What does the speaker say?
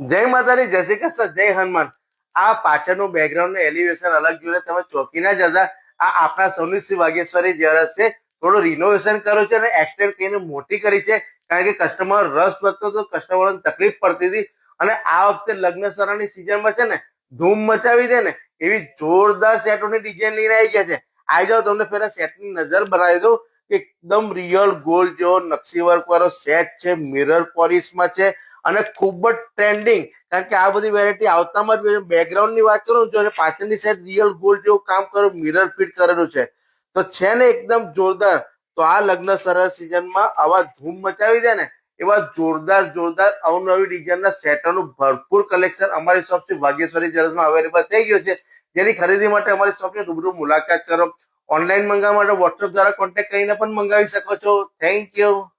જય માતાજી, જય શ્રી કૃષ્ણ, જય હનુમાન. આ પાછળનું બેકગ્રાઉન્ડ એલિવેશન અલગ જોઈને તમે ચોકી ના જતા. આ આપણા સૌની શ્રી વાગેશ્વરી જ્વેલર્સ છે. થોડું રિનોવેશન કર્યું છે અને એક્સટેન્ડ કરીને મોટી કરી છે, કારણ કે કસ્ટમર રસ વધતો હતો, કસ્ટમરોને તકલીફ પડતી હતી. અને આ વખતે લગ્ન સરાની સિઝનમાં છે ને ધૂમ મચાવી દે ને એવી જોરદાર સેટોની ડિઝાઇન લઈને આવી ગયા છે. આવી જાઓ, તમને પેલા સેટની નજર બનાવી દઉં. એકદમ રિયલ ગોલ્ડ જેવો નકશીવર્ક વાળો સેટ છે, મિરર પોલિશમાં છે અને ખૂબ જ ટ્રેન્ડિંગ. કારણ કે આ બધી વેરાયટી આવતામાં જ બેકગ્રાઉન્ડ ની વાત કરું છું અને પાછળની સાઈડ રિયલ ગોલ્ડ જેવું કામ કરેલું મિરર ફિટ કરેલું છે. તો છે ને એકદમ જોરદાર. તો આ લગ્ન સરસ સિઝનમાં આવા ધૂમ મચાવી દે ને એવા જોરદાર જોરદાર અવનવી ડિઝાઇનના સેટોનું ભરપૂર કલેક્શન અમારી શોપથી ભાગ્યેશ્વરી જ્વેલર્સમાં અવેલેબલ થઈ ગયું છે. જેની ખરીદી માટે અમારી શોપની રૂબરૂ મુલાકાત કરો. ઓનલાઈન મંગાવવા માટે વોટ્સઅપ દ્વારા કોન્ટેક્ટ કરીને પણ મંગાવી શકો છો. Thank you.